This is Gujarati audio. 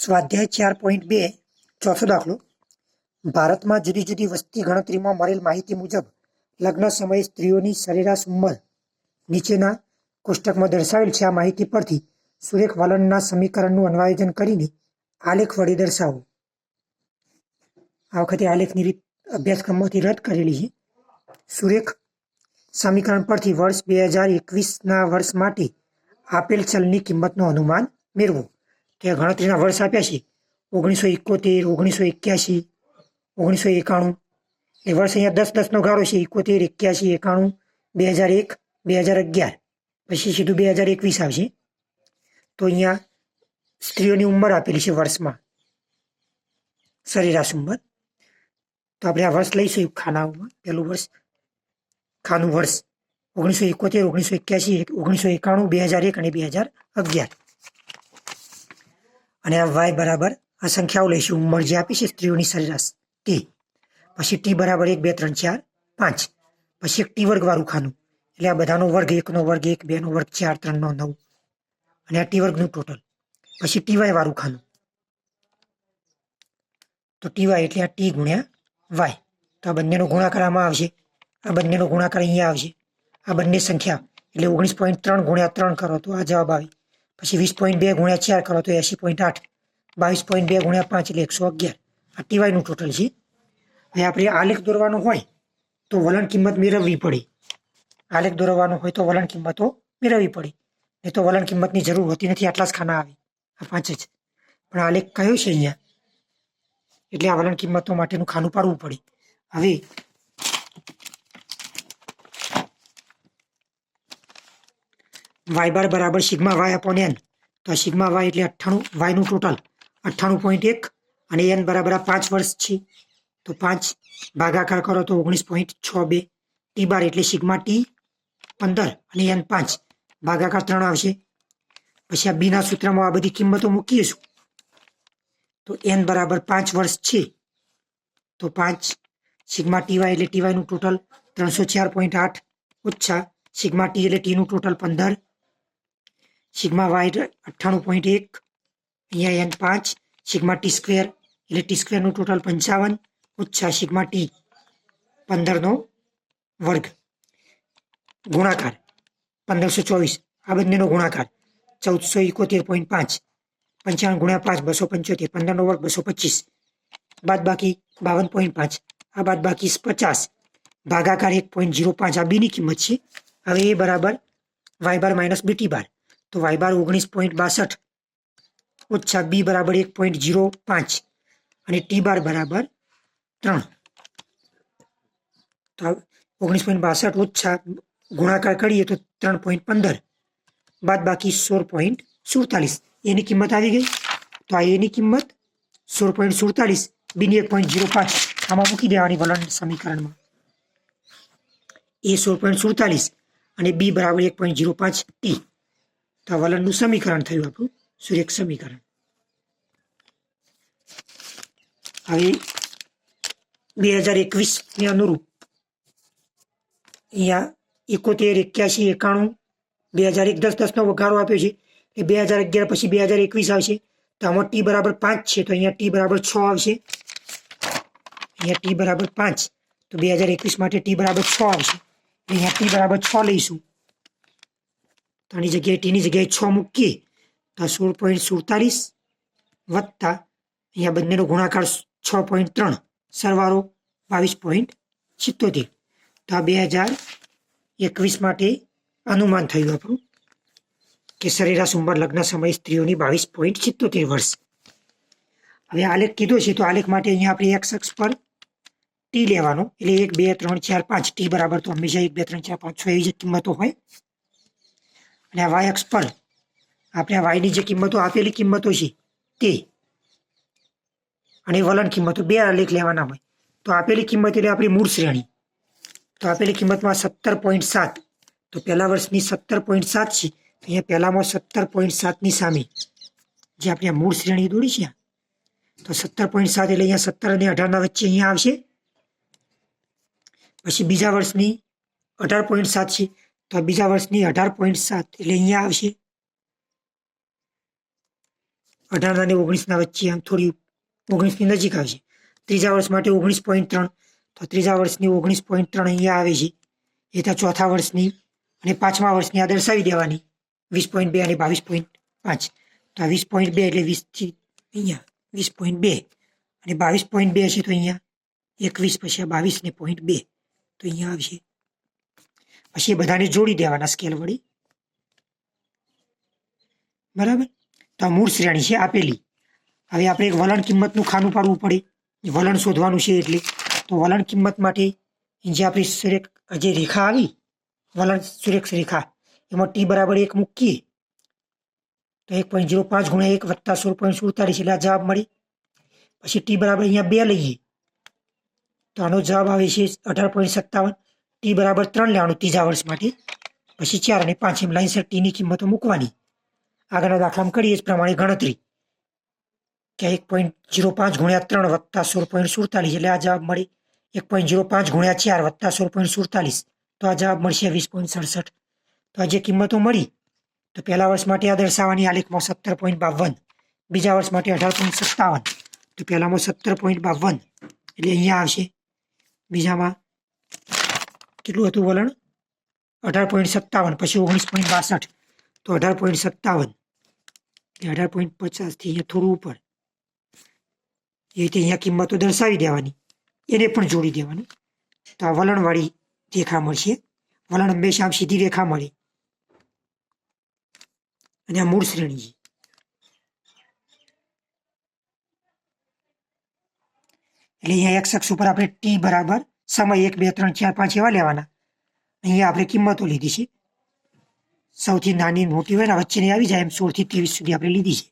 સ્વાધ્યાય 4.2 ચોથો દાખલો. ભારતમાં જુદી જુદી વસ્તી ગણતરીમાં મળેલ માહિતી મુજબ લગ્ન સમયે સ્ત્રીઓની સરેરાશ ઉંમર નીચેના કોષ્ટકમાં દર્શાવેલ છે. આ માહિતી પરથી સુરેખ વલણના સમીકરણનું અન્વયન કરીને આલેખ વડે દર્શાવો. આ વખતે આલેખની રીત અભ્યાસક્રમમાંથી રદ કરેલી છે. સુરેખ સમીકરણ પરથી વર્ષ 2021ના વર્ષ માટે આપેલ ચલની કિંમતનું અનુમાન મેળવો. તો ગણતરીના વર્ષ આપ્યા છે 1971, 1981, 1991. એ વર્ષ અહીંયા 10-10 નો ગાળો છે. 71, 81, 91, 2001, 2011, પછી સીધું 2021 આવશે. તો અહીંયા સ્ત્રીઓની ઉંમર આપેલી છે વર્ષમાં, સરેરાશ ઉંમર. તો આપણે આ વર્ષ લઈશું ખાનાઓમાં. પહેલું વર્ષ, ખાનું વર્ષ 1971, 1981, 1991, 2001 અને 2011. અને આ વાય બરાબર આ સંખ્યાઓ લઈશું, ઉંમર જે આપી છે સ્ત્રીઓની સરેરાશ તે. પછી ટી બરાબર 1, 2, 3, 4, 5. પછી એક ટી વર્ગ વાળું ખાનું, એટલે આ બધાનો વર્ગ, 1નો વર્ગ 1, 2નો વર્ગ 4, 3નો 9, અને આ ટી વર્ગનું ટોટલ. પછી ટી વાય વાળું ખાનું, તો ટી વાય એટલે આ ટી ગુણ્યા વાય. તો આ બંનેનો ગુણાકાર આમાં આવશે, આ બંનેનો ગુણાકાર અહીંયા આવશે. આ બંને સંખ્યા એટલે 19.3 ગુણ્યા 3 કરો તો આ જવાબ આવે. પછી 20.2 ગુણ્યા 4 કરો તો 80.8, 22.2 ગુણ્યા 5 એટલે 111. આ ટીવાયનું ટોટલ છે. હવે આપણે આલેખ દોરવાનો હોય તો વલણ કિંમત મેળવવી પડે. આલેખ દોરવાનો હોય તો વલણ કિંમતો મેળવવી પડે. નહીં તો વલણ કિંમતની જરૂર હોતી નથી. આટલા જ ખાના આવે, આ 5 જ. પણ આલેખ કયો છે અહીંયા, એટલે આ વલણ કિંમતો માટેનું ખાનું પાડવું પડે. હવે વાય બાર બરાબર સિગ્મા વાય અપોન એન. તો આ સિગ્મા વાય એટલે 98, વાયનું ટોટલ 98.1, અને એન બરાબર આ 5 વર્ષ છે. તો 5 ભાગાકાર કરો તો 19.62. ટી બાર એટલે સિગ્મા ટી 15 અને એન 5, ભાગાકાર 3 આવશે. પછી આ બીના સૂત્રમાં આ બધી કિંમતો મૂકીશું. તો એન બરાબર 5 વર્ષ છે. તો 5 સિગ્મા ટી વાય એટલે ટી વાયનું ટોટલ 304.8 ઓછા સિગ્મા ટી એટલે ટીનું ટોટલ 15, સિગ્મા વાય 98.1, અહીંયા એન 5, સિગ્મા ટી સ્ક્વેર એટલે ટી સ્ક્વેરનું ટોટલ 55 ઓછા સિગ્મા ટી 15નો વર્ગ. ગુણાકાર 1524, આ બંનેનો ગુણાકાર 1471.5, 55 ગુણ્યા 5 275, 15નો વર્ગ 225, બાદ બાકી 52.5, આ બાદ બાકી 50, ભાગાકાર 1.05. આ બીની કિંમત છે. હવે એ બરાબર વાય બાર માઇનસ બી ટી બાર. તો વાય બાર 19.62 ઓછા બી બરાબર 1.05 અને ટી બાર બરાબર 3. તો 19.62 ઓછા ગુણાકાર કરીએ તો 3.15, બાદ બાકી 16.47. એની કિંમત આવી ગઈ. તો આ એની કિંમત 16.47, બીની 1.05 આમાં મૂકી દેવાની વલણ સમીકરણમાં. એ 16.47 અને બી બરાબર 1.05 ટી. તો આ વલણનું સમીકરણ થયું આપણું સુરેખ સમીકરણ. હવે 2021 ને અનુરૂપ અહીંયા 71, 81, 91, 2001 10-10 નો વગાડો આપ્યો છે. એ 2011 પછી 2021 આવશે. તો આમાં ટી બરાબર 5 છે, તો અહીંયા ટી બરાબર 6 આવશે. અહીંયા ટી બરાબર 5, તો 2021 માટે ટી બરાબર 6 આવશે. અહીંયા ટી બરાબર 6 લઈશું. તો આની જગ્યાએ ટીની જગ્યાએ 6 મૂકીએ તો 16.47 વત્તા અહીંયા બંનેનો ગુણાકાર 6.3, સરવાળો 22.77. તો આ 2021 માટે અનુમાન થયું આપણું કે સરેરાશ ઉંમર લગ્ન સમયે સ્ત્રીઓની 22.77 વર્ષ. હવે આલેખ કીધો છે, તો આલેખ માટે અહીંયા આપણે એક્સ અક્ષ પર ટી લેવાનો, એટલે 1, 2, 3, 4, 5. ટી બરાબર તો હંમેશા 1, 2, 3, 4, 5, 6 એવી જ કિંમતો હોય. અને આ વાય અક્ષ પર આપણે આ વાયની જે કિંમતો આપેલી કિંમતો છે તે, અને વલણ કિંમતો, બે આલેખ લેવાના હોય. તો આપેલી કિંમત એટલે આપણી મૂળ શ્રેણી. તો આપેલી કિંમતમાં 17.7, તો પહેલા વર્ષની 17.7 છે. અહીંયા પહેલામાં 17.7ની સામે જે આપણે મૂળ શ્રેણી દોરી છે, તો 17.7 એટલે અહીંયા 17 અને 18ના વચ્ચે અહીંયા આવશે. પછી બીજા વર્ષની 18.7 છે, તો બીજા વર્ષની 18.7 એટલે અહીંયા આવશે. 18 અને 19 વચ્ચે આમ થોડી 19ની નજીક આવશે. ત્રીજા વર્ષ માટે 19.3, તો ત્રીજા વર્ષની 19.3 અહીંયા આવે છે. એ તો ચોથા વર્ષની અને પાંચમા વર્ષની આ દર્શાવી દેવાની 20.2 અને 22.5. તો આ 20.2 એટલે 20થી અહીંયા 20.2 અને 22.2 છે, તો અહીંયા 21 પછી આ 22 ને 0.2, તો અહીંયા આવશે. પછી એ બધાને જોડી દેવાના સ્કેલ વડે, બરાબર. તો આ મૂળ શ્રેણી છે આપેલી. હવે આપણે એક વલણ કિંમતનું ખાનું પાડવું પડે, વલણ શોધવાનું છે. એટલે તો વલણ કિંમત માટે જે આપણી જે રેખા આવી, વલણ સુરેખ રેખા, એમાં ટી બરાબર 1 મૂકીએ તો 1.05 ગુણ્યા 1 વત્તા 16.47 એટલે આ જવાબ મળે. પછી ટી બરાબર અહીંયા 2 લઈએ તો આનો જવાબ આવે છે 18.57. ટી બરાબર 3 લેવાનું ત્રીજા વર્ષ માટે, પછી 4 અને 5 એમ લાઈનસર ટીની કિંમતો મૂકવાની. આગળના દાખલામાં કરીએ એ પ્રમાણે ગણતરી કે 1.05 ગુણ્યા 3 વત્તા 16.47 એટલે આ જવાબ મળે. 1.05 ગુણ્યા 4 વત્તા 16.47 તો આ જવાબ મળશે 20.67. તો આ જે કિંમતો મળી તો પહેલા વર્ષ માટે આ દર્શાવવાની આલેખમાં 17.52, બીજા વર્ષ માટે 18.57. તો પહેલામાં 17.52 એટલે અહીંયા આવશે. બીજામાં કેટલું હતું વલણ? 18.57, પછી 19.62, તો 18.57 18.50 થી અહીંયા થોડું ઉપર. એ રીતે અહીંયા કિંમતો દર્શાવી દેવાની, એને પણ જોડી દેવાનું. તો આ વલણવાળી રેખા મળશે. વલણ હંમેશા આમ સીધી રેખા મળે અને આ મૂળ શ્રેણી છે. એટલે અહીંયા એક્સ અક્ષ ઉપર આપણે ટી બરાબર સમય 1, 2, 3, 4, 5 એવા લેવાના. અહીંયા આપણે કિંમતો લીધી છે. સૌથી નાની મોટી હોય ને વચ્ચેની આવી જાય એમ 16 થી 23 સુધી આપણે લીધી છે.